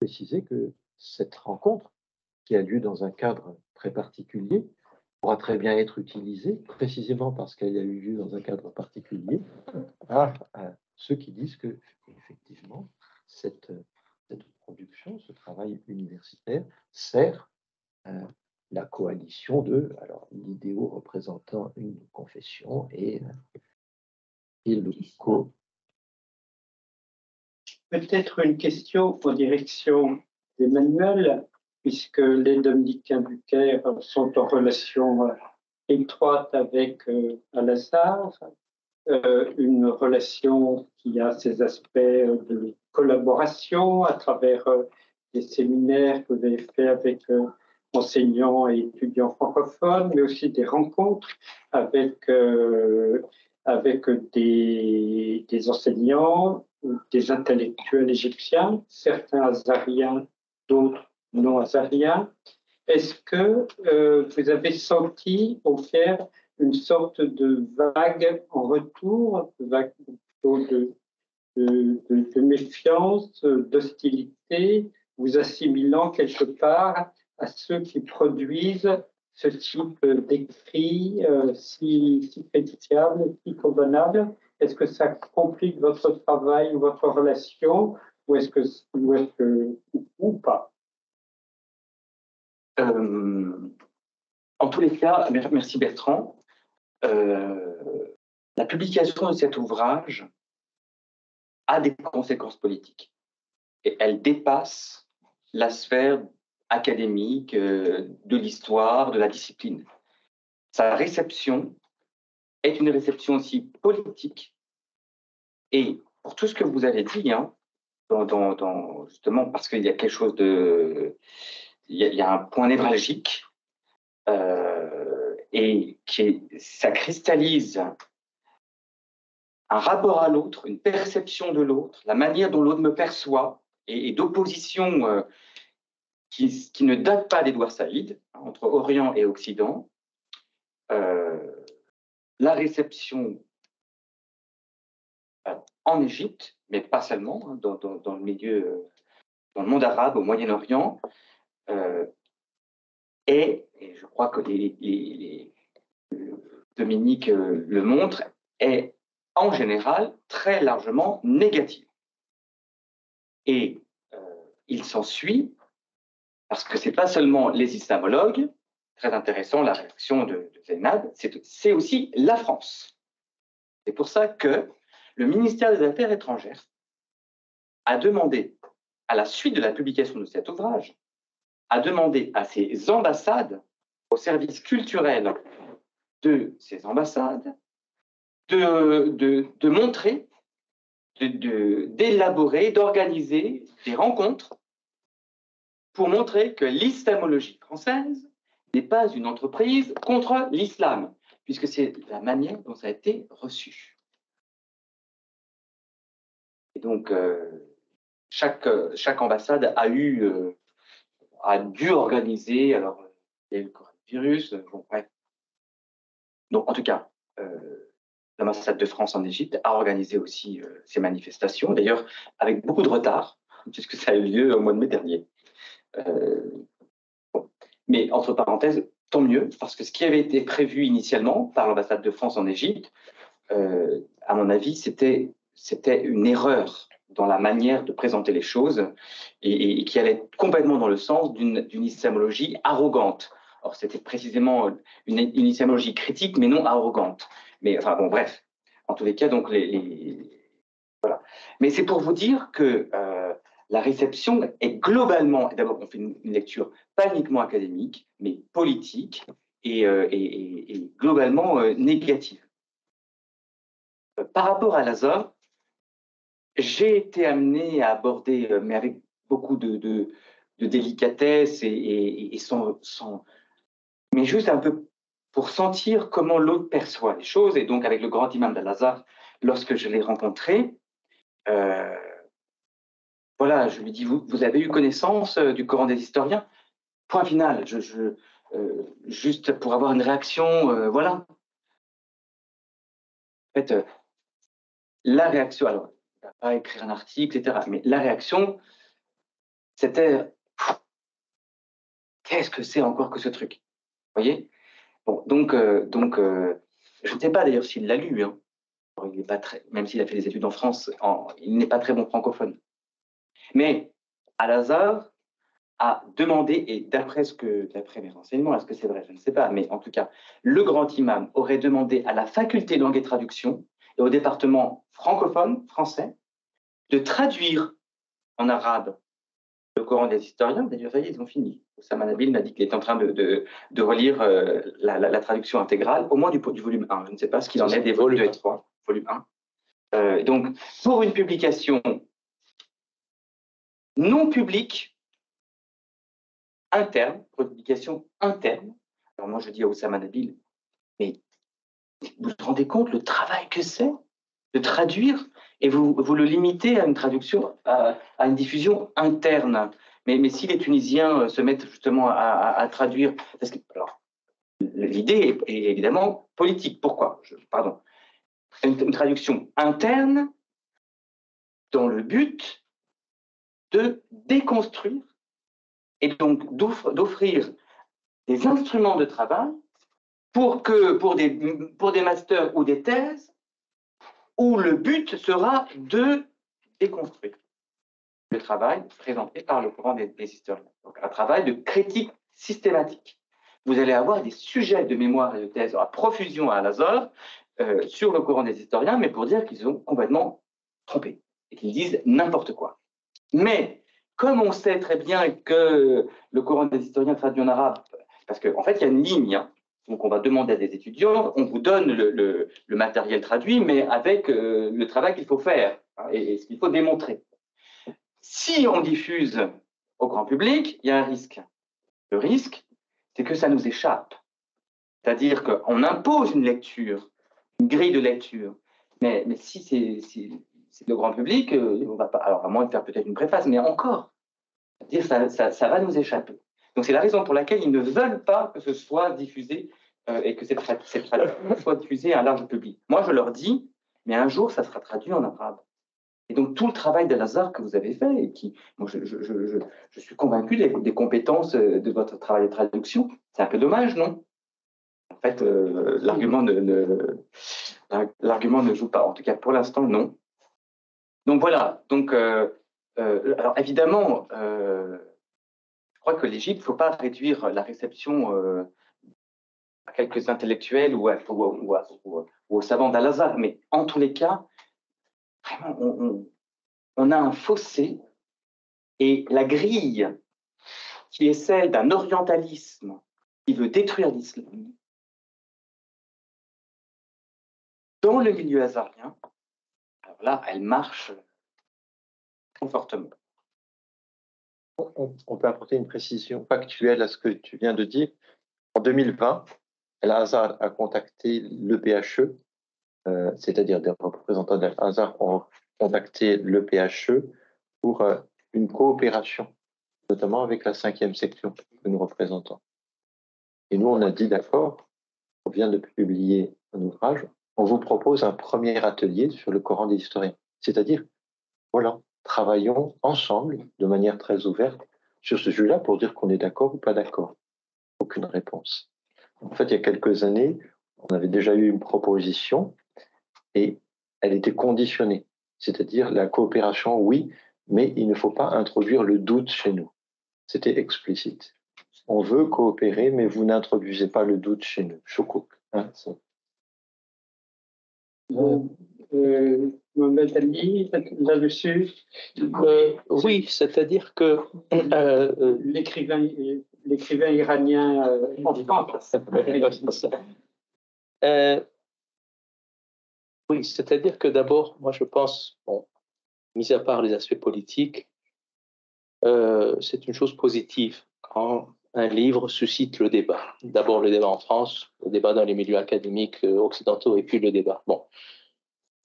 préciser que cette rencontre, qui a lieu dans un cadre très particulier, pourra très bien être utilisée, précisément parce qu'elle a eu lieu dans un cadre particulier, par ceux qui disent que, effectivement, cette production, ce travail universitaire, sert la coalition de, alors, l'idéo représentant une confession et le co. Peut-être une question en direction d'Emmanuel, puisque les dominicains du Caire sont en relation étroite avec Al-Azhar, une relation qui a ses aspects de collaboration à travers des séminaires que vous avez fait avec enseignants et étudiants francophones, mais aussi des rencontres avec des enseignants, des intellectuels égyptiens, certains azariens, d'autres non azariens. Est-ce que vous avez senti au faire une sorte de vague en retour, vague de méfiance, d'hostilité, vous assimilant quelque part à ceux qui produisent ce type d'écrit si critiquable, si condamnable? Est-ce que ça complique votre travail ou votre relation, ou pas? En tous les cas, merci Bertrand. La publication de cet ouvrage a des conséquences politiques et elle dépasse la sphère académique, de l'histoire, de la discipline. Sa réception est une réception aussi politique et pour tout ce que vous avez dit, hein, justement parce qu'il y a quelque chose de... Il y a un point névralgique et ça cristallise un rapport à l'autre, une perception de l'autre, la manière dont l'autre me perçoit, et d'opposition qui ne date pas d'Edouard Saïd, entre Orient et Occident. La réception en Égypte, mais pas seulement, hein, dans le milieu, dans le monde arabe, au Moyen-Orient, et je crois que Dominique le montre, est en général très largement négative. Et il s'ensuit, parce que ce n'est pas seulement les islamologues, très intéressant la réaction de Zainab, c'est aussi la France. C'est pour ça que le ministère des Affaires étrangères a demandé, à la suite de la publication de cet ouvrage, a demandé à ses ambassades, aux services culturels de ces ambassades, de montrer, d'élaborer, d'organiser des rencontres pour montrer que l'islamologie française n'est pas une entreprise contre l'islam, puisque c'est la manière dont ça a été reçu. Et donc, chaque ambassade a dû organiser, alors il y a eu le coronavirus, bon, bref. Donc, en tout cas, l'ambassade de France en Égypte a organisé aussi ces manifestations, d'ailleurs avec beaucoup de retard, puisque ça a eu lieu au mois de mai dernier. Bon. Mais entre parenthèses, tant mieux, parce que ce qui avait été prévu initialement par l'ambassade de France en Égypte, à mon avis, c'était une erreur dans la manière de présenter les choses et qui allait complètement dans le sens d'une islamologie arrogante. Or, c'était précisément une islamologie critique, mais non arrogante. Mais enfin, bon, bref. En tous les cas, donc, voilà. Mais c'est pour vous dire que la réception est globalement, d'abord, on fait une lecture pas uniquement académique, mais politique et globalement négative. Par rapport à Al-Azhar, j'ai été amené à aborder, mais avec beaucoup de délicatesse et mais juste un peu pour sentir comment l'autre perçoit les choses. Et donc, avec le grand imam d'Al-Azhar, lorsque je l'ai rencontré, voilà, je lui dis, vous avez eu connaissance du Coran des historiens? Point final, juste pour avoir une réaction, voilà. En fait, la réaction, alors, il ne va pas écrire un article, etc., mais la réaction, c'était qu'est-ce que c'est encore que ce truc? Vous voyez? Bon, donc, je ne sais pas d'ailleurs s'il l'a lu, hein. Il est pas très, même s'il a fait des études en France, il n'est pas très bon francophone. Mais Al-Azhar a demandé, et d'après mes renseignements, est-ce que c'est vrai? Je ne sais pas, mais en tout cas, le grand imam aurait demandé à la faculté langue et traduction et au département francophone, français, de traduire en arabe le Coran des historiens. D'ailleurs, ça y est, ils ont fini. Oussama Nabil m'a dit qu'il est en train de relire la traduction intégrale, au moins du volume 1. Je ne sais pas ce qu'il en est des volumes 2 et 3, volume 1. Donc, pour une publication non publique, interne, publication interne, alors moi je dis à Oussama Nabil, mais vous vous rendez compte le travail que c'est de traduire et vous le limitez à une traduction, à une diffusion interne. Mais si les Tunisiens se mettent justement à traduire, parce que alors, l'idée est évidemment politique. Pourquoi? Pardon. Une traduction interne dans le but de déconstruire et donc d'offrir des instruments de travail pour des masters ou des thèses où le but sera de déconstruire le travail présenté par le courant des historiens. Donc un travail de critique systématique. Vous allez avoir des sujets de mémoire et de thèse à profusion à Al-Azhar sur le courant des historiens, mais pour dire qu'ils sont complètement trompés et qu'ils disent n'importe quoi. Mais comme on sait très bien que le courant des historiens traduit en arabe, parce qu'en fait il y a une ligne, hein. Donc on va demander à des étudiants, on vous donne le matériel traduit, mais avec le travail qu'il faut faire, hein, et ce qu'il faut démontrer. Si on diffuse au grand public, il y a un risque. Le risque, c'est que ça nous échappe. C'est-à-dire qu'on impose une lecture, une grille de lecture. Mais si c'est le grand public, on va pas, alors à moins de faire peut-être une préface, mais encore, c'est-à-dire ça va nous échapper. Donc c'est la raison pour laquelle ils ne veulent pas que ce soit diffusé et que cette traduction soit diffusée à un large public. Moi, je leur dis, mais un jour, ça sera traduit en arabe. Et donc, tout le travail d'Al-Azhar que vous avez fait, et qui, moi, je suis convaincu des compétences de votre travail de traduction. C'est un peu dommage, non? En fait, l'argument ne joue pas. En tout cas, pour l'instant, non. Donc, voilà. Donc, alors, évidemment, je crois que l'Égypte, il ne faut pas réduire la réception à quelques intellectuels ou aux savants d'Al-Azhar. Mais en tous les cas, vraiment, on a un fossé et la grille qui est celle d'un orientalisme qui veut détruire l'islam dans le milieu azarien, alors là, elle marche très fortement. On peut apporter une précision factuelle à ce que tu viens de dire. En 2020, Al-Azhar a contacté le PHE, c'est-à-dire des représentants d'Al-Azhar ont contacté le PHE pour une coopération, notamment avec la 5e section que nous représentons. Et nous, on a dit d'accord, on vient de publier un ouvrage, on vous propose un premier atelier sur le Coran des historiens. C'est-à-dire, voilà, travaillons ensemble de manière très ouverte sur ce sujet-là pour dire qu'on est d'accord ou pas d'accord. Aucune réponse. En fait, il y a quelques années, on avait déjà eu une proposition et elle était conditionnée. C'est-à-dire la coopération, oui, mais il ne faut pas introduire le doute chez nous. C'était explicite. On veut coopérer, mais vous n'introduisez pas le doute chez nous. Chocouk. Hein, Mohamed Ali, là-dessus. Oui, c'est-à-dire que l'écrivain iranien en France. Oui, c'est-à-dire que d'abord, moi je pense, bon, mis à part les aspects politiques, c'est une chose positive quand un livre suscite le débat. D'abord le débat en France, le débat dans les milieux académiques occidentaux, et puis le débat. Bon,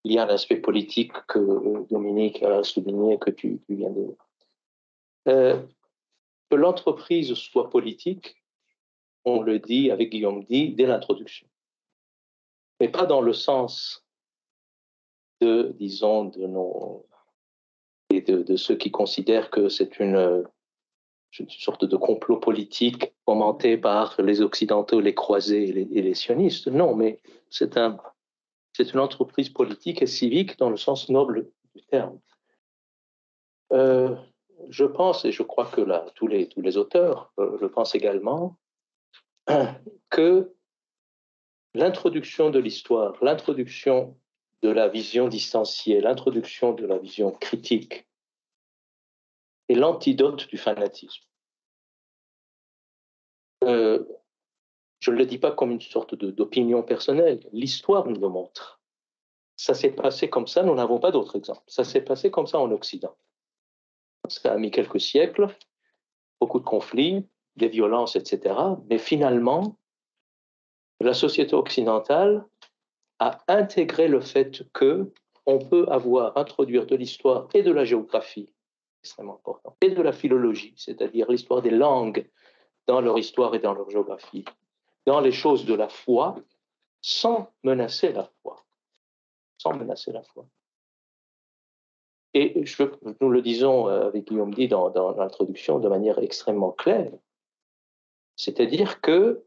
il y a l'aspect politique que Dominique a souligné, que tu viens de... que l'entreprise soit politique, on le dit avec Guillaume dit dès l'introduction. Mais pas dans le sens de, disons, de ceux qui considèrent que c'est une une sorte de complot politique fomenté par les Occidentaux, les croisés et les sionistes. Non, mais c'est une entreprise politique et civique dans le sens noble du terme. Je pense, et je crois que là, tous les auteurs le pensent également, que l'introduction de l'histoire, l'introduction de la vision distanciée, l'introduction de la vision critique est l'antidote du fanatisme. Je ne le dis pas comme une sorte d'opinion personnelle, l'histoire nous le montre. Ça s'est passé comme ça, nous n'avons pas d'autre exemple. Ça s'est passé comme ça en Occident. Ça a mis quelques siècles, beaucoup de conflits, des violences, etc. Mais finalement, la société occidentale a intégré le fait qu'on peut introduire de l'histoire et de la géographie, extrêmement important, et de la philologie, c'est-à-dire l'histoire des langues dans leur histoire et dans leur géographie, dans les choses de la foi, sans menacer la foi. Sans menacer la foi. Et nous le disons avec Guillaume Di dans l'introduction de manière extrêmement claire, c'est-à-dire que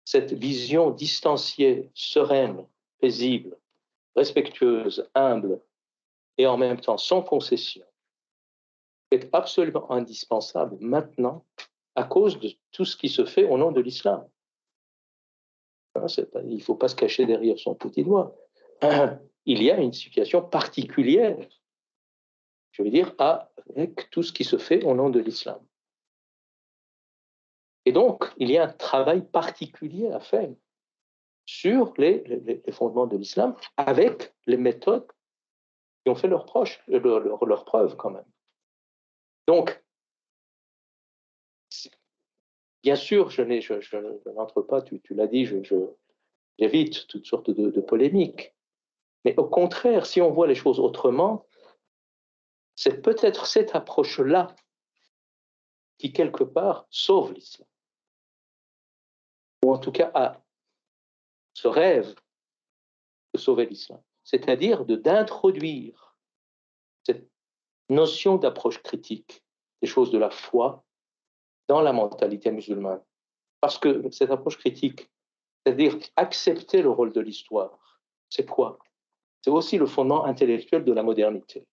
cette vision distanciée, sereine, paisible, respectueuse, humble et en même temps sans concession est absolument indispensable maintenant à cause de tout ce qui se fait au nom de l'islam. Il ne faut pas se cacher derrière son petit doigt. Il y a une situation particulière, je veux dire, avec tout ce qui se fait au nom de l'islam. Et donc, il y a un travail particulier à faire sur les fondements de l'islam avec les méthodes qui ont fait leur preuve quand même. Donc, bien sûr, je n'entre pas, tu l'as dit, j'évite toutes sortes de polémiques. Mais au contraire, si on voit les choses autrement, c'est peut-être cette approche-là qui, quelque part, sauve l'islam. Ou en tout cas, a ce rêve de sauver l'islam. C'est-à-dire d'introduire cette notion d'approche critique des choses de la foi dans la mentalité musulmane. Parce que cette approche critique, c'est-à-dire accepter le rôle de l'histoire, c'est quoi? C'est aussi le fondement intellectuel de la modernité.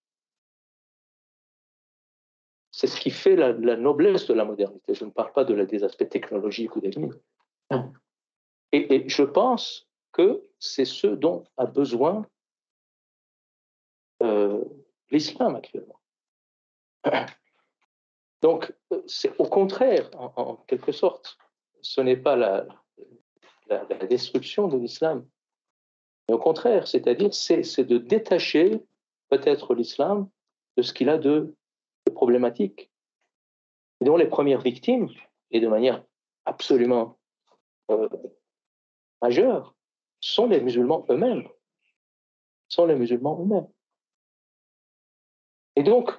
C'est ce qui fait la noblesse de la modernité. Je ne parle pas des aspects technologiques ou techniques. Et je pense que c'est ce dont a besoin l'islam actuellement. Donc, c'est au contraire, en quelque sorte, ce n'est pas la destruction de l'islam, mais au contraire, c'est-à-dire, c'est de détacher peut-être l'islam de ce qu'il a de problématique. Et dont les premières victimes, et de manière absolument majeure, sont les musulmans eux-mêmes. Et donc,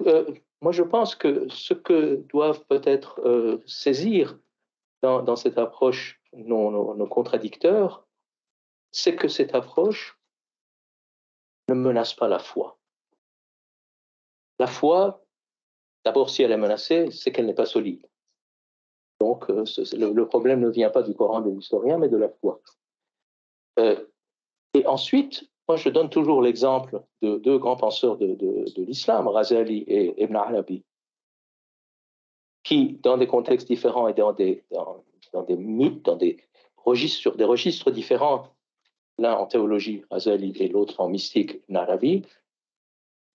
moi je pense que ce que doivent peut-être saisir dans cette approche nos contradicteurs, c'est que cette approche ne menace pas la foi. La foi, d'abord, si elle est menacée, c'est qu'elle n'est pas solide. Donc, le problème ne vient pas du Coran des historiens, mais de la foi. Et ensuite, moi, je donne toujours l'exemple de deux grands penseurs de l'islam, Razali et Ibn Arabi, qui, dans des contextes différents et dans des mythes, sur des registres différents, l'un en théologie, Razali, et l'autre en mystique, Ibn Arabi,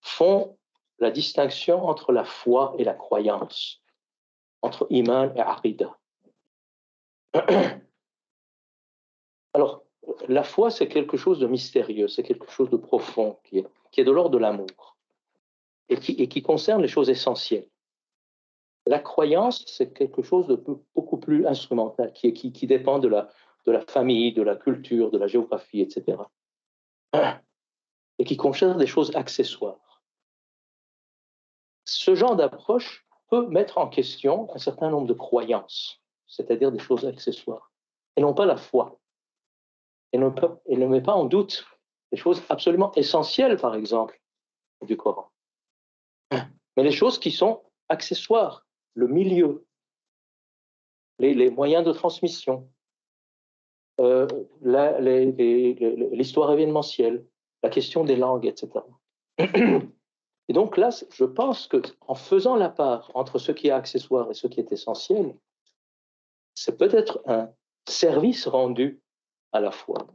font la distinction entre la foi et la croyance, entre iman et aqida. Alors, la foi, c'est quelque chose de mystérieux, c'est quelque chose de profond, qui est de l'ordre de l'amour, et qui concerne les choses essentielles. La croyance, c'est quelque chose de beaucoup plus instrumental, qui dépend de la famille, de la culture, de la géographie, etc. Et qui concerne des choses accessoires. Ce genre d'approche peut mettre en question un certain nombre de croyances, c'est-à-dire des choses accessoires, et non pas la foi. Et ne met pas en doute des choses absolument essentielles, par exemple, du Coran. Mais les choses qui sont accessoires, le milieu, les moyens de transmission, l'histoire événementielle, la question des langues, etc. Et donc là, je pense qu'en faisant la part entre ce qui est accessoire et ce qui est essentiel, c'est peut-être un service rendu à la foi.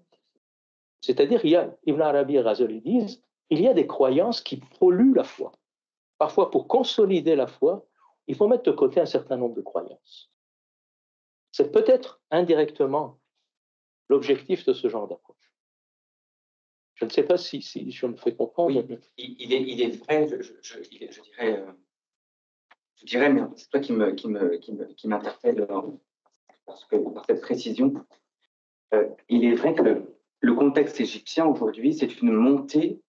C'est-à-dire, Ibn Arabi et Ghazali disent, il y a des croyances qui polluent la foi. Parfois, pour consolider la foi, il faut mettre de côté un certain nombre de croyances. C'est peut-être indirectement l'objectif de ce genre d'approche. Je ne sais pas si je me fais comprendre. Oui, il est vrai, je dirais, mais c'est toi qui m'interpelle par cette précision. Il est vrai que le contexte égyptien aujourd'hui, c'est une montée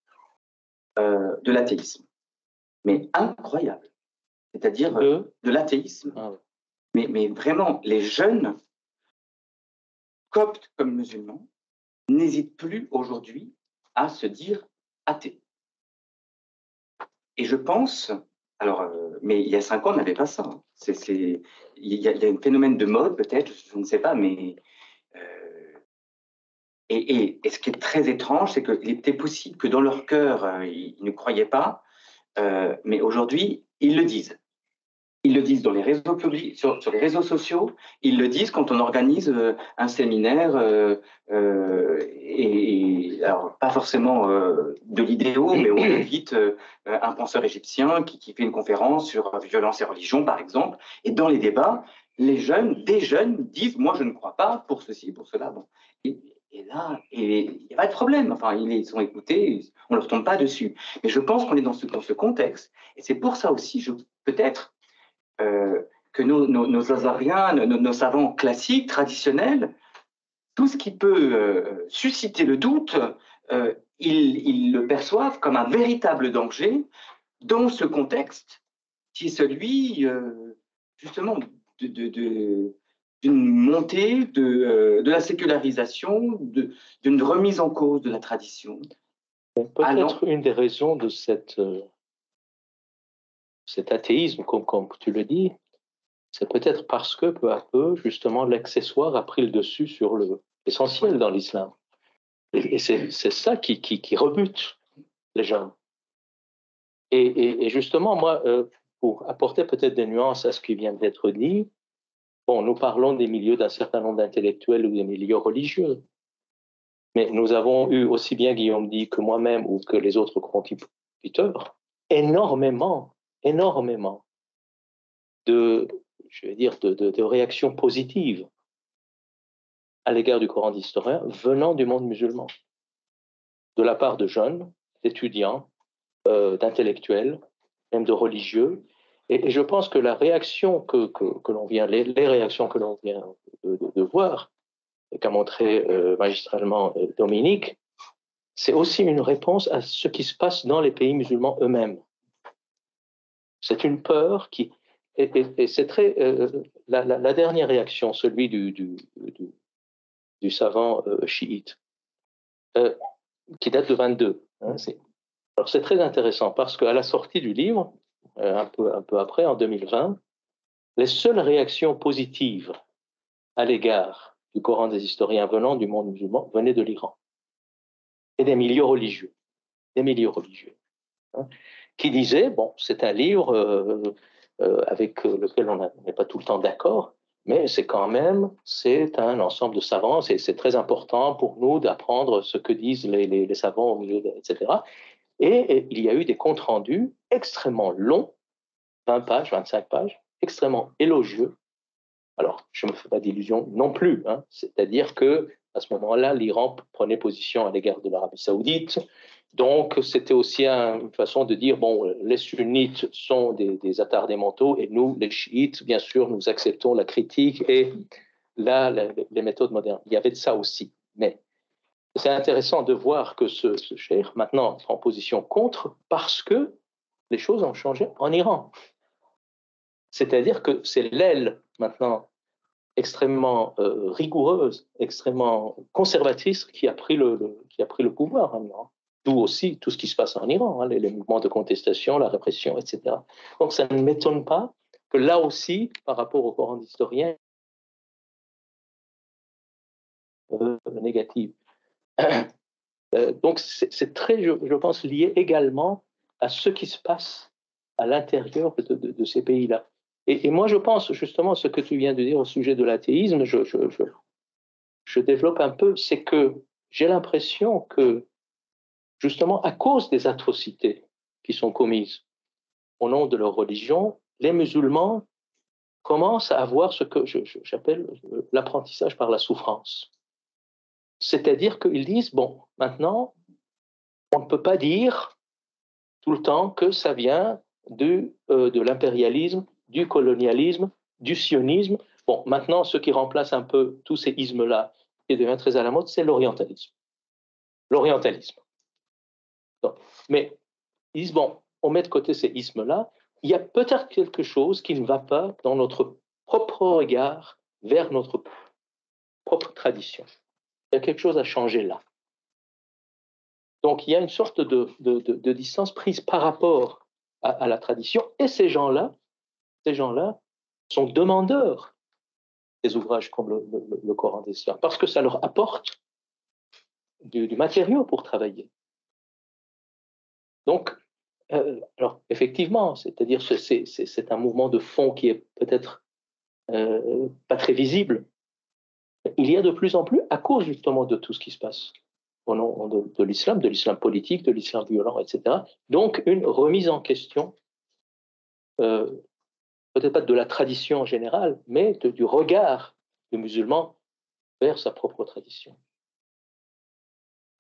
de l'athéisme, mais incroyable. C'est-à-dire de l'athéisme. Ah, Mais vraiment, les jeunes, coptes comme musulmans, n'hésitent plus aujourd'hui à se dire athée. Et je pense, alors, mais il y a 5 ans, on n'avait pas ça. Il y a un phénomène de mode, peut-être, je ne sais pas, mais. Et ce qui est très étrange, c'est qu'il était possible que dans leur cœur, ils ne croyaient pas, mais aujourd'hui, ils le disent. Ils le disent dans les réseaux publics, sur les réseaux sociaux, ils le disent quand on organise un séminaire, alors pas forcément de l'idéo, mais on invite un penseur égyptien qui fait une conférence sur violence et religion, par exemple, et dans les débats, des jeunes disent « moi je ne crois pas pour ceci, pour cela ». Bon. Et là, il n'y a pas de problème, enfin, ils sont écoutés, on ne leur tombe pas dessus. Mais je pense qu'on est dans ce contexte, et c'est pour ça aussi, peut-être, que nos Azariens, nos savants classiques, traditionnels, tout ce qui peut susciter le doute, ils le perçoivent comme un véritable danger dans ce contexte qui est celui, justement, d'une montée de la sécularisation, d'une remise en cause de la tradition. Peut-être une des raisons de cet athéisme, comme tu le dis, c'est peut-être parce que peu à peu, justement, l'accessoire a pris le dessus sur l'essentiel dans l'islam. Et c'est ça qui rebute les gens. Et justement, moi, pour apporter peut-être des nuances à ce qui vient d'être dit, bon, nous parlons des milieux d'un certain nombre d'intellectuels ou des milieux religieux. Mais nous avons eu, aussi bien Guillaume dit que moi-même ou que les autres contributeurs, énormément de réactions positives à l'égard du Coran d'historien venant du monde musulman, de la part de jeunes, d'étudiants, d'intellectuels, même de religieux. Et je pense que la réaction que l'on vient, les réactions que l'on vient de voir, et qu'a montré magistralement Dominique, c'est aussi une réponse à ce qui se passe dans les pays musulmans eux-mêmes. C'est une peur qui... Et c'est très... la dernière réaction, celui du savant chiite, qui date de 22. Hein, alors c'est très intéressant parce qu'à la sortie du livre, un peu après, en 2020, les seules réactions positives à l'égard du Coran des historiens venant du monde musulman venaient de l'Iran et des milieux religieux, hein, qui disaient, bon, c'est un livre avec lequel on n'est pas tout le temps d'accord, mais c'est un ensemble de savants, c'est très important pour nous d'apprendre ce que disent les savants au milieu, etc. Et il y a eu des comptes rendus extrêmement longs, 20 pages, 25 pages, extrêmement élogieux. Alors, je ne me fais pas d'illusions non plus, hein, c'est-à-dire que à ce moment-là, l'Iran prenait position à l'égard de l'Arabie saoudite. Donc, c'était aussi une façon de dire, bon, les sunnites sont des attardés mentaux et nous, les chiites, bien sûr, nous acceptons la critique et les méthodes modernes. Il y avait de ça aussi. Mais c'est intéressant de voir que ce cheikh, maintenant, prend position contre parce que les choses ont changé en Iran. C'est-à-dire que c'est l'aile, maintenant, extrêmement rigoureuse, extrêmement conservatrice qui a pris le pouvoir en Iran. D'où aussi tout ce qui se passe en Iran, hein, les mouvements de contestation, la répression, etc. Donc ça ne m'étonne pas que là aussi, par rapport au Coran d'historien, négative. Donc c'est très, je pense, lié également à ce qui se passe à l'intérieur de ces pays-là. Et moi, je pense justement ce que tu viens de dire au sujet de l'athéisme, je développe un peu, c'est que j'ai l'impression que justement à cause des atrocités qui sont commises au nom de leur religion, les musulmans commencent à avoir ce que j'appelle l'apprentissage par la souffrance. C'est-à-dire qu'ils disent, bon, maintenant, on ne peut pas dire tout le temps que ça vient de l'impérialisme, du colonialisme, du sionisme. Bon, maintenant, ce qui remplace un peu tous ces ismes-là, qui devient très à la mode, c'est l'orientalisme. L'orientalisme. Mais ils disent, bon, on met de côté ces ismes-là, il y a peut-être quelque chose qui ne va pas dans notre propre regard vers notre propre tradition. Il y a quelque chose à changer là. Donc, il y a une sorte de distance prise par rapport à la tradition, et ces gens-là sont demandeurs des ouvrages comme le Coran d'Islam, parce que ça leur apporte du matériau pour travailler. Donc, alors, effectivement, c'est-à-dire c'est un mouvement de fond qui est peut-être pas très visible. Il y a de plus en plus, à cause justement de tout ce qui se passe au nom de l'islam politique, de l'islam violent, etc. Donc, une remise en question, peut-être pas de la tradition en général, mais du regard du musulman vers sa propre tradition.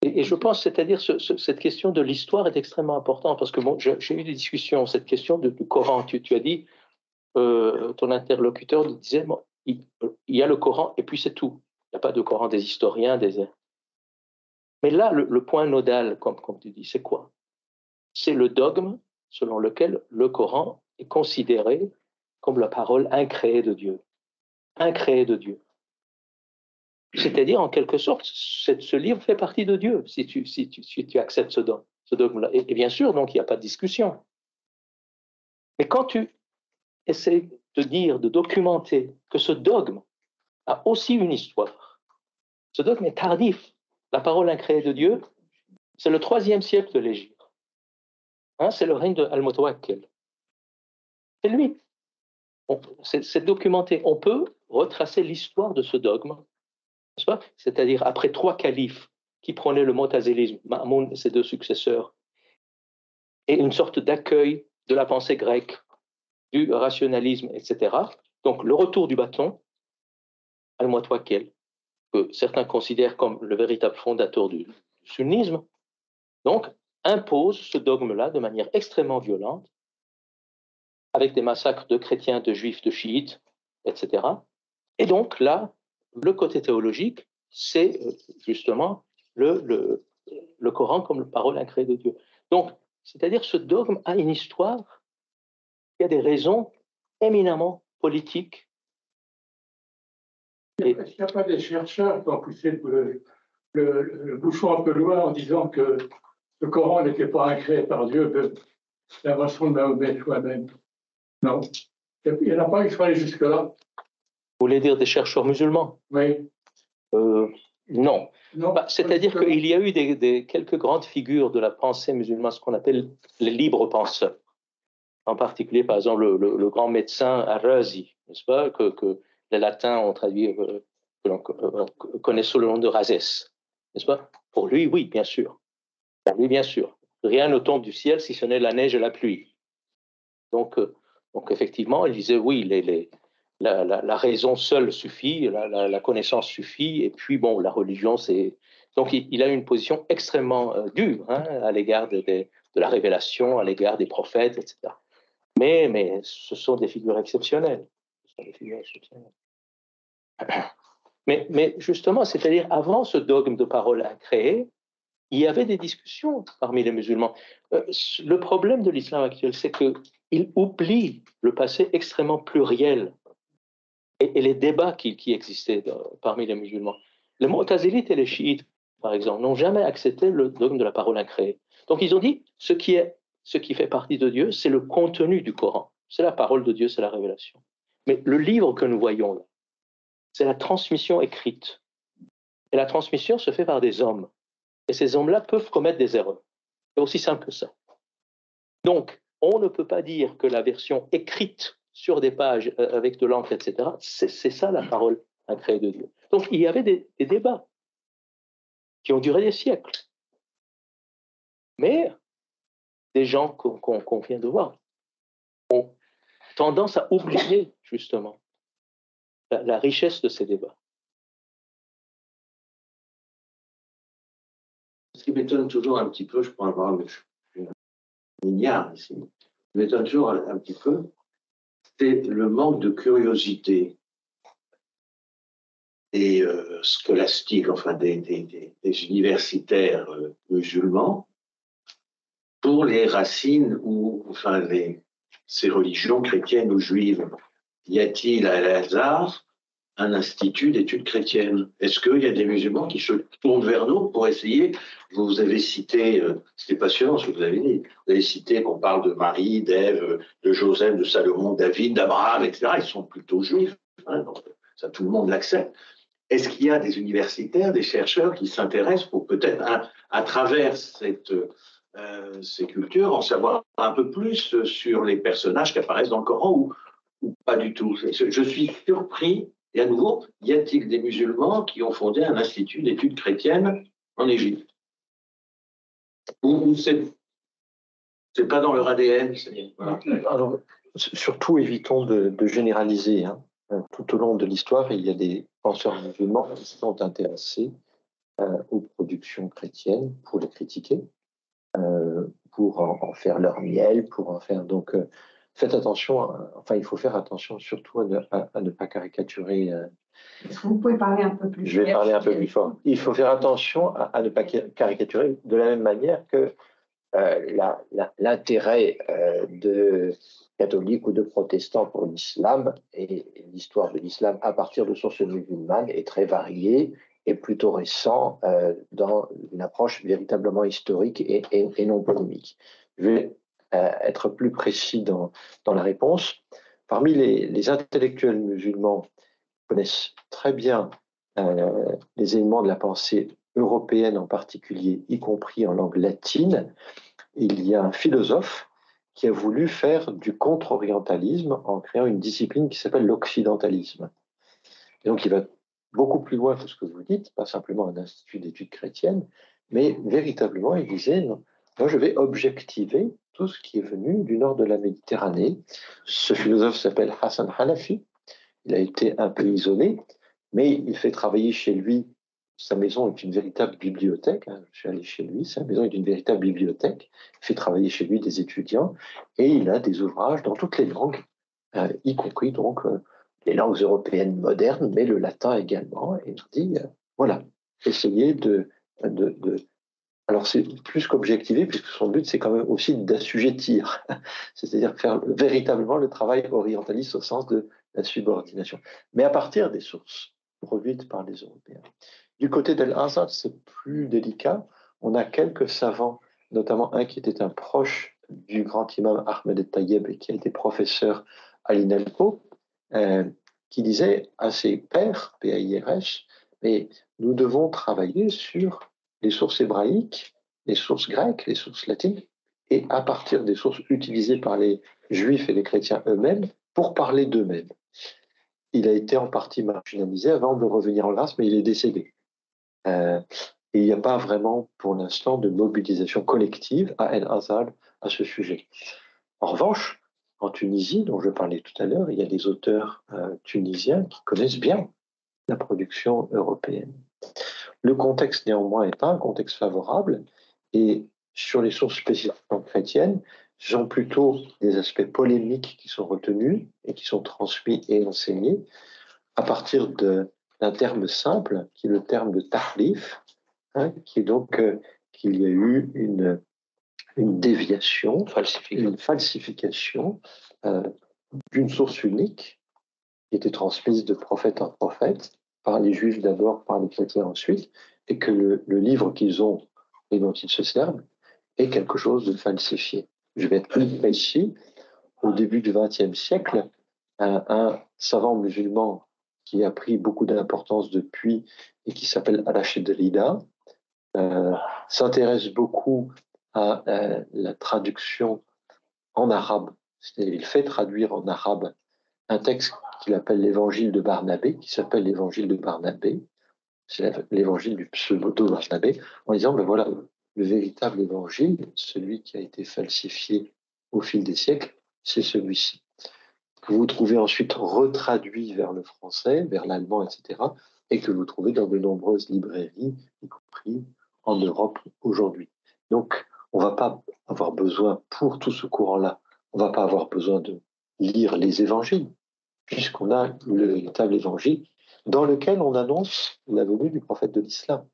Et je pense, c'est-à-dire, cette question de l'histoire est extrêmement importante, parce que bon, j'ai eu des discussions, cette question du Coran, tu as dit, ton interlocuteur disait, bon, il y a le Coran et puis c'est tout. Il n'y a pas de Coran des historiens, Mais là, le point nodal, comme tu dis, c'est quoi? C'est le dogme selon lequel le Coran est considéré comme la parole incréée de Dieu. Incréée de Dieu. C'est-à-dire, en quelque sorte, ce livre fait partie de Dieu, si tu acceptes ce dogme-là. Et bien sûr, donc, il n'y a pas de discussion. Mais quand tu essaies de dire, de documenter que ce dogme a aussi une histoire, ce dogme est tardif. La parole incréée de Dieu, c'est le 3e siècle de l'Égypte. Hein, c'est le règne de Al-Mutawakkil. C'est lui. C'est documenté. On peut retracer l'histoire de ce dogme, c'est-à-dire après 3 califes qui prônaient le mu'tazilisme, Ma'moun et ses 2 successeurs, et une sorte d'accueil de la pensée grecque, du rationalisme, etc. Donc le retour du bâton, Al-Mutawakkil, que certains considèrent comme le véritable fondateur du sunnisme, donc impose ce dogme-là de manière extrêmement violente, avec des massacres de chrétiens, de juifs, de chiites, etc. Et donc là, le côté théologique, c'est justement le Coran comme la parole incréée de Dieu. Donc, c'est-à-dire ce dogme a une histoire, il y a des raisons éminemment politiques. Est-ce qu'il n'y a pas des chercheurs qui ont poussé le bouchon un peu loin en disant que le Coran n'était pas incréé par Dieu, que l'invention de Mahomet soi-même? Non. Il n'y en a pas qui sont allés jusque-là. Vous voulez dire des chercheurs musulmans? Oui. Non. C'est-à-dire qu'il y a eu quelques grandes figures de la pensée musulmane, ce qu'on appelle les libres penseurs. En particulier, par exemple, le grand médecin Ar-Razi, n'est-ce pas, que les latins ont traduit, que l'on connaît sous le nom de Rhazès, n'est-ce pas? Pour lui, oui, bien sûr. Pour lui, bien sûr. Rien ne tombe du ciel si ce n'est la neige et la pluie. Donc effectivement, il disait oui, la raison seule suffit, la connaissance suffit, et puis bon, la religion, c'est... Donc il a une position extrêmement dure à l'égard de la révélation, à l'égard des prophètes, etc. Mais ce sont des figures exceptionnelles. Mais justement, c'est-à-dire avant ce dogme de parole incréée, il y avait des discussions parmi les musulmans. Le problème de l'islam actuel, c'est qu'il oublie le passé extrêmement pluriel et les débats qui existaient parmi les musulmans. Les mu'tazilites et les chiites, par exemple, n'ont jamais accepté le dogme de la parole incréée. Donc ils ont dit, ce qui fait partie de Dieu, c'est le contenu du Coran. C'est la parole de Dieu, c'est la révélation. Mais le livre que nous voyons là, c'est la transmission écrite. Et la transmission se fait par des hommes. Et ces hommes-là peuvent commettre des erreurs. C'est aussi simple que ça. Donc, on ne peut pas dire que la version écrite sur des pages avec de l'encre, etc., c'est ça la parole incréée de Dieu. Donc, il y avait des débats qui ont duré des siècles. Mais des gens qu'on vient de voir ont tendance à oublier, justement, la richesse de ces débats. Ce qui m'étonne toujours un petit peu, je pourrais avoir un ignare ici, ce qui m'étonne toujours un petit peu, c'est le manque de curiosité des scolastiques, enfin des universitaires musulmans, pour les racines ou enfin ces religions chrétiennes ou juives. Y a-t-il à Al-Azhar un institut d'études chrétiennes? Est-ce qu'il y a des musulmans qui se tournent vers nous pour essayer? Vous avez cité, c'était passionnant ce que vous avez dit, vous avez cité qu'on parle de Marie, d'Ève, de Joseph, de Salomon, David, d'Abraham, etc. Ils sont plutôt juifs, hein, donc ça tout le monde l'accepte. Est-ce qu'il y a des universitaires, des chercheurs qui s'intéressent pour peut-être, à travers ces cultures, en savoir un peu plus sur les personnages qui apparaissent dans le Coran ou pas du tout? Je suis surpris. Et à nouveau, y a-t-il des musulmans qui ont fondé un institut d'études chrétiennes en Égypte? Ou c'est pas dans leur ADN? Voilà. Alors, surtout, évitons de généraliser. Hein. Tout au long de l'histoire, il y a des penseurs musulmans qui sont intéressés aux productions chrétiennes pour les critiquer, pour en faire leur miel, pour en faire... Donc, faites attention, enfin, il faut faire attention surtout à ne pas caricaturer. Est-ce que vous pouvez parler un peu plus fort? Je vais parler un peu plus fort. Il faut faire attention à ne pas caricaturer de la même manière que l'intérêt de catholiques ou de protestants pour l'islam et l'histoire de l'islam à partir de sources musulmanes est très variée et plutôt récent dans une approche véritablement historique et non polémique. Je vais être plus précis dans la réponse. Parmi les intellectuels musulmans qui connaissent très bien les éléments de la pensée européenne en particulier, y compris en langue latine, il y a un philosophe qui a voulu faire du contre-orientalisme en créant une discipline qui s'appelle l'occidentalisme. Et donc il va beaucoup plus loin que ce que vous dites, pas simplement un institut d'études chrétiennes, mais véritablement il disait, non, moi je vais objectiver tout ce qui est venu du nord de la Méditerranée. Ce philosophe s'appelle Hassan Hanafi, il a été un peu isolé, mais il fait travailler chez lui. Sa maison est une véritable bibliothèque. Je suis allé chez lui. Sa maison est une véritable bibliothèque. Il fait travailler chez lui des étudiants et il a des ouvrages dans toutes les langues, y compris donc les langues européennes modernes, mais le latin également. Et il dit voilà, essayez de. Alors c'est plus qu'objectiver, puisque son but c'est quand même aussi d'assujettir, c'est-à-dire faire véritablement le travail orientaliste au sens de la subordination, mais à partir des sources produites par les Européens. Du côté d'Al-Azhar, c'est plus délicat. On a quelques savants, notamment un qui était un proche du grand imam Ahmed el-Tayyeb et qui a été professeur à l'INALCO, qui disait à ses pairs, PAIRS, mais nous devons travailler sur les sources hébraïques, les sources grecques, les sources latines, et à partir des sources utilisées par les juifs et les chrétiens eux-mêmes pour parler d'eux-mêmes. Il a été en partie marginalisé avant de revenir en grâce, mais il est décédé. Et il n'y a pas vraiment, pour l'instant, de mobilisation collective à Al-Azhar à ce sujet. En revanche, en Tunisie, dont je parlais tout à l'heure, il y a des auteurs tunisiens qui connaissent bien la production européenne. Le contexte, néanmoins, n'est pas un contexte favorable, et sur les sources spécifiquement chrétiennes, ce sont plutôt des aspects polémiques qui sont retenus et qui sont transmis et enseignés à partir d'un terme simple, qui est le terme de tahrif, qui est donc qu'il y a eu une déviation, une falsification d'une source unique qui était transmise de prophète en prophète, par les juifs d'abord, par les chrétiens ensuite, et que le livre qu'ils ont et dont ils se servent est quelque chose de falsifié. Je vais être plus précis. Au début du XXe siècle, un savant musulman qui a pris beaucoup d'importance depuis et qui s'appelle Al-Ashidrida, s'intéresse beaucoup à la traduction en arabe. Il fait traduire en arabe un texte qu'il appelle l'évangile de Barnabé, qui s'appelle l'évangile de Barnabé, c'est l'évangile du pseudo-Barnabé, en disant, ben voilà, le véritable évangile, celui qui a été falsifié au fil des siècles, c'est celui-ci. Que vous trouvez ensuite retraduit vers le français, vers l'allemand, etc., et que vous trouvez dans de nombreuses librairies, y compris en Europe aujourd'hui. Donc, on ne va pas avoir besoin, pour tout ce courant-là, on ne va pas avoir besoin de lire les évangiles, puisqu'on a le véritable évangile dans lequel on annonce la venue du prophète de l'islam,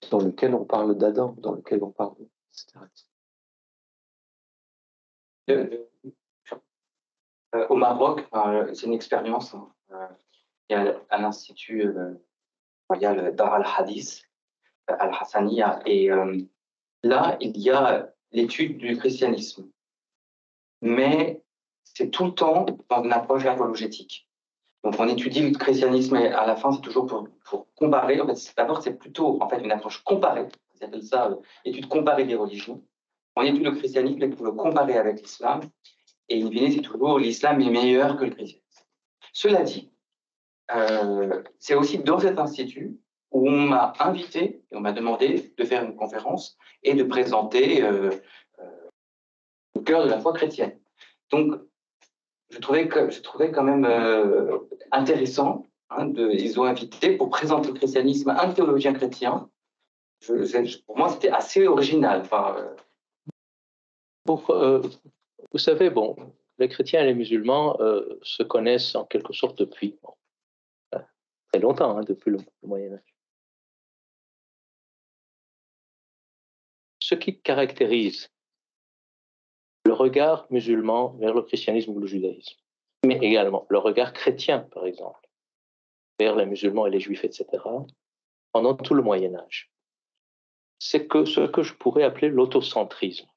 dans lequel on parle d'Adam, dans lequel on parle, etc. Au Maroc, c'est une expérience. Il y a un institut, il y a le Dar al-Hadith, al-Hassaniya, et là, il y a l'étude du christianisme. Mais c'est tout le temps dans une approche apologétique. Donc, on étudie le christianisme et à la fin, c'est toujours pour comparer. En fait, d'abord, c'est plutôt en fait, une approche comparée. On appelle ça étude comparée des religions. On étudie le christianisme pour le comparer avec l'islam. Et in fine, c'est toujours l'islam est meilleur que le christianisme. Cela dit, c'est aussi dans cet institut où on m'a invité et on m'a demandé de faire une conférence et de présenter le cœur de la foi chrétienne. Donc, je trouvais quand même intéressant. Ils ont invité pour présenter le christianisme à un théologien chrétien. Pour moi, c'était assez original. Vous savez, bon, les chrétiens et les musulmans se connaissent en quelque sorte depuis très longtemps, depuis le Moyen-Âge. Ce qui caractérise le regard musulman vers le christianisme ou le judaïsme, mais également le regard chrétien, par exemple, vers les musulmans et les juifs, etc., pendant tout le Moyen-Âge, c'est que ce que je pourrais appeler l'autocentrisme.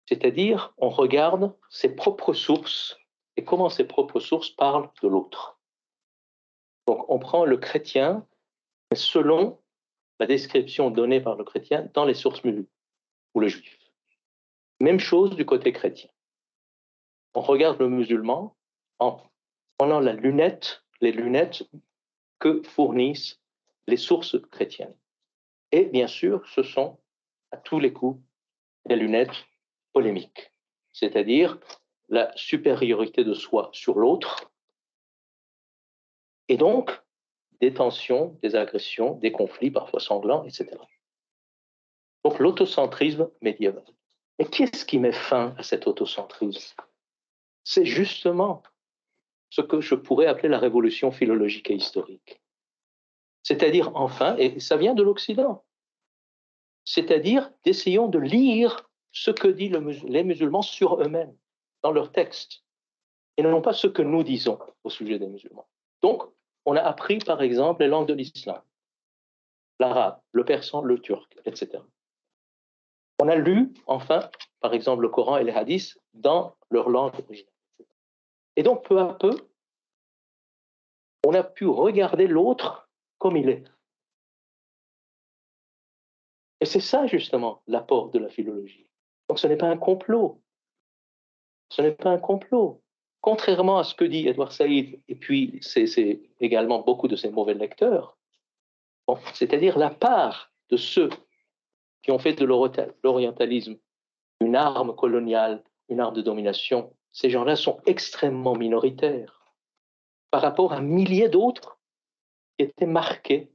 C'est-à-dire, on regarde ses propres sources et comment ses propres sources parlent de l'autre. Donc, on prend le chrétien selon la description donnée par le chrétien dans les sources musulmanes ou le juif. Même chose du côté chrétien. On regarde le musulman en prenant les lunettes que fournissent les sources chrétiennes. Et bien sûr, ce sont à tous les coups des lunettes polémiques, c'est-à-dire la supériorité de soi sur l'autre, et donc des tensions, des agressions, des conflits parfois sanglants, etc. Donc l'autocentrisme médiéval. Et qu'est-ce qui met fin à cet autocentrisme? C'est justement ce que je pourrais appeler la révolution philologique et historique. C'est-à-dire, enfin, et ça vient de l'Occident, c'est-à-dire d'essayons de lire ce que disent les musulmans sur eux-mêmes, dans leurs textes, et non pas ce que nous disons au sujet des musulmans. Donc, on a appris, par exemple, les langues de l'islam, l'arabe, le persan, le turc, etc. On a lu, enfin, par exemple, le Coran et les hadiths dans leur langue originale. Et donc, peu à peu, on a pu regarder l'autre comme il est. Et c'est ça, justement, l'apport de la philologie. Donc, ce n'est pas un complot. Ce n'est pas un complot. Contrairement à ce que dit Edouard Saïd, et puis c'est également beaucoup de ses mauvais lecteurs, bon, c'est-à-dire la part de ceux qui ont fait de l'orientalisme une arme coloniale, une arme de domination, ces gens-là sont extrêmement minoritaires par rapport à milliers d'autres qui étaient marqués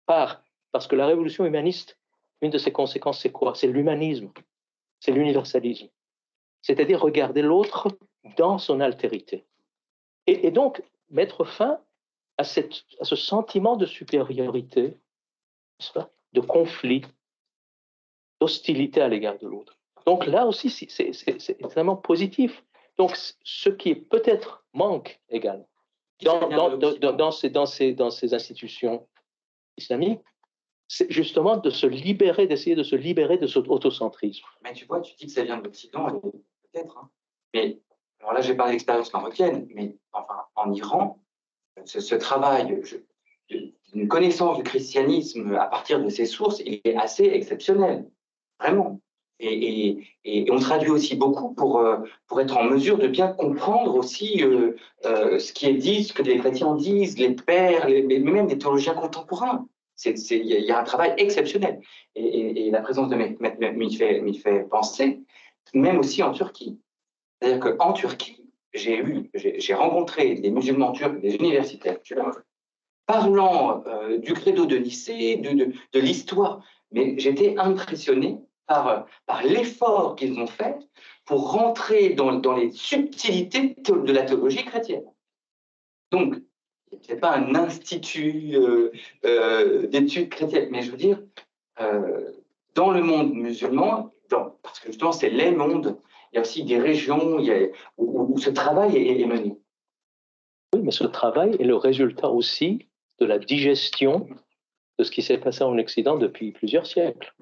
parce que la révolution humaniste, une de ses conséquences, c'est quoi? C'est l'humanisme, c'est l'universalisme. C'est-à-dire regarder l'autre dans son altérité. Et donc mettre fin à ce sentiment de supériorité, de conflit, d'hostilité à l'égard de l'autre. Donc là aussi, c'est extrêmement positif. Donc ce qui peut-être manque également dans ces institutions islamiques, c'est justement d'essayer de se libérer de cet autocentrisme. Mais tu vois, tu dis que ça vient de l'Occident, peut-être. Mais alors là, j'ai parlé d'expérience marocaine, mais enfin, en Iran, ce travail d'une connaissance du christianisme à partir de ses sources, il est assez exceptionnel, vraiment. Et on traduit aussi beaucoup pour être en mesure de bien comprendre aussi ce qui est dit, ce que les chrétiens disent, les pères, mais même les théologiens contemporains. Il y a un travail exceptionnel. Et la présence de m'y fait penser, même aussi en Turquie. C'est-à-dire qu'en Turquie, j'ai rencontré des musulmans turcs, des universitaires turcs, parlant du credo de Nicée, de l'histoire. Mais j'étais impressionné par l'effort qu'ils ont fait pour rentrer dans les subtilités de la théologie chrétienne. Donc, ce n'est pas un institut d'études chrétiennes, mais je veux dire, dans le monde musulman, parce que justement c'est les mondes, il y a aussi des régions où ce travail est mené. Oui, mais ce travail est le résultat aussi de la digestion de ce qui s'est passé en Occident depuis plusieurs siècles.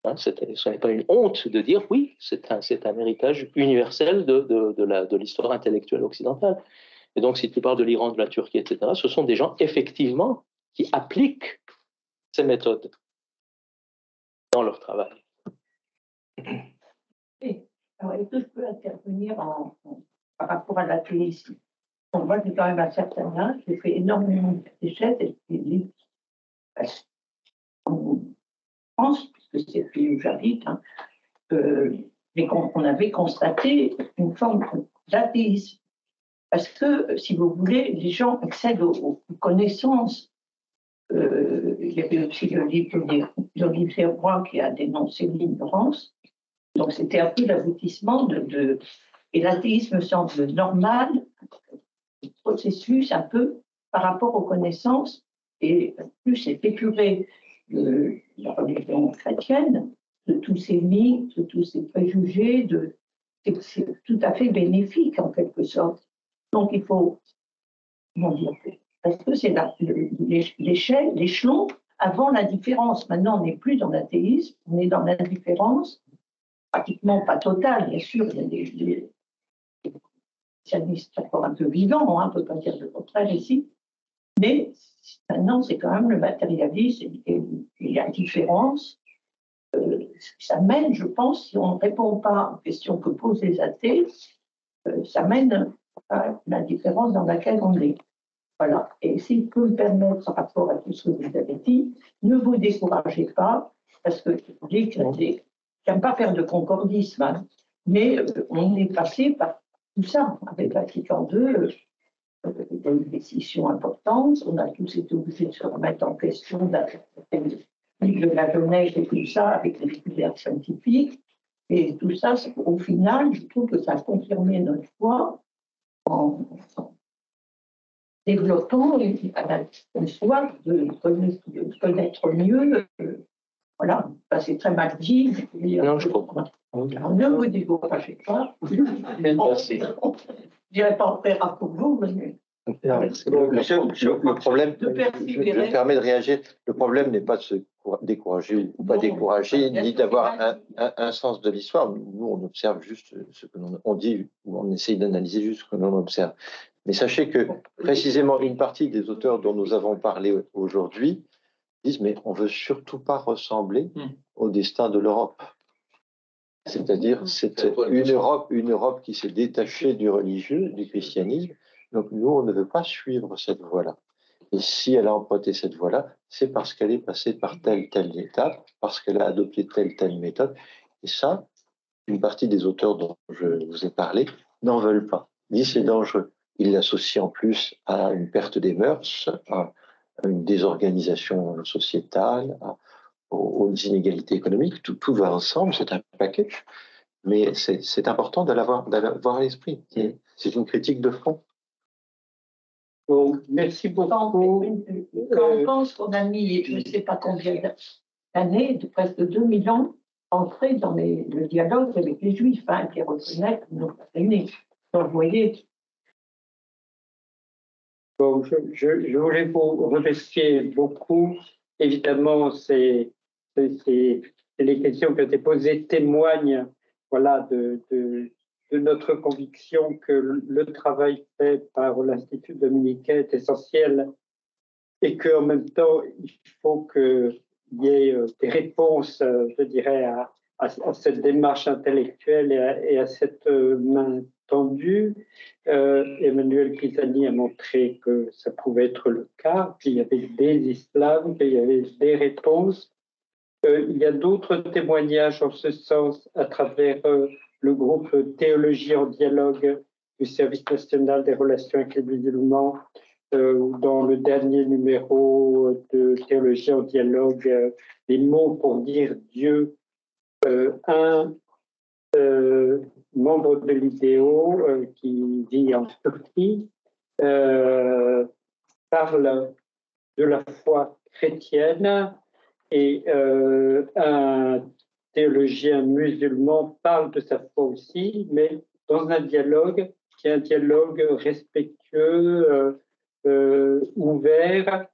Hein, ce n'est pas une honte de dire oui, c'est un héritage universel de l'histoire intellectuelle occidentale. Et donc, si tu parles de l'Iran, de la Turquie, etc., ce sont des gens, effectivement, qui appliquent ces méthodes dans leur travail. Alors, est-ce que je peux intervenir par rapport à l'athéisme? Bon, moi, j'ai quand même un certain âge, j'ai fait énormément de catéchèses et des livres. En France, puisque c'est le pays où j'habite, hein, mais on avait constaté une forme d'athéisme. Parce que, si vous voulez, les gens accèdent aux connaissances. Il y avait aussi le livre d'Olivier Roy qui a dénoncé l'ignorance. Donc, c'était un peu l'aboutissement Et l'athéisme semble normal, un processus un peu par rapport aux connaissances, et plus c'est épuré de la religion chrétienne, de tous ces mythes, de tous ces préjugés, c'est tout à fait bénéfique en quelque sorte. Donc il faut, comment dire, parce que c'est l'échelon avant la différence. Maintenant, on n'est plus dans l'athéisme, on est dans l'indifférence, pratiquement pas totale, bien sûr, il y a des spécialistes encore un peu vivants, hein, on ne peut pas dire le contraire ici, mais maintenant, c'est quand même le matérialisme et l'indifférence. Ça mène, je pense, si on ne répond pas aux questions que posent les athées, ça mène à l'indifférence dans laquelle on est. Voilà. Et s'il peut me permettre, par rapport à tout ce que vous avez dit, ne vous découragez pas, parce que j'aime pas faire de concordisme, hein, mais on est passé par tout ça, avec Vatican II, une décision importante, on a tous été obligés de se remettre en question de la jeunesse et tout ça, avec les découvertes scientifiques, et tout ça, au final, je trouve que ça a confirmé notre foi en développant une soif de connaître mieux. Voilà, c'est très mal dit. Non, je comprends. Alors, ne vous découragez pas. Merci. Je ne dirais pas en faire pour vous, mais. Le problème, je me permets de réagir, le problème n'est pas de se décourager ou pas décourager, ni d'avoir un sens de l'histoire. Nous, on observe juste ce que l'on dit, ou on essaye d'analyser juste ce que l'on observe. Mais sachez que, précisément, une partie des auteurs dont nous avons parlé aujourd'hui disent, mais on ne veut surtout pas ressembler au destin de l'Europe. C'est-à-dire, c'est une Europe qui s'est détachée du religieux, du christianisme. Donc nous, on ne veut pas suivre cette voie-là. Et si elle a emprunté cette voie-là, c'est parce qu'elle est passée par telle étape, parce qu'elle a adopté telle méthode. Et ça, une partie des auteurs dont je vous ai parlé n'en veulent pas. Ils disent c'est dangereux. Ils l'associent en plus à une perte des mœurs, à une désorganisation sociétale, aux inégalités économiques. Tout va ensemble, c'est un package. Mais c'est important de l'avoir à l'esprit. C'est une critique de fond. Donc, merci beaucoup. Quand on pense qu'on a mis, je ne sais pas combien d'années, de presque 2000 ans, entrer dans le dialogue avec les Juifs, hein, qui reconnaissent nos aînés. Donc, vous voyez. Bon, je voulais vous remercier beaucoup. Évidemment, les questions qui ont été posées témoignent, voilà, de de notre conviction que le travail fait par l'Institut dominicain est essentiel et qu'en même temps, il faut qu'il y ait des réponses, je dirais, à cette démarche intellectuelle et à cette main tendue. Emmanuel Grisani a montré que ça pouvait être le cas, qu'il y avait des islams, qu'il y avait des réponses. Il y a d'autres témoignages en ce sens à travers le groupe Théologie en dialogue du Service national des relations avec les musulmans. Dans le dernier numéro de Théologie en dialogue, les mots pour dire Dieu, un membre de l'IDEO qui vit en Turquie parle de la foi chrétienne et un théologien musulman parle de sa foi aussi, mais dans un dialogue qui est un dialogue respectueux, ouvert,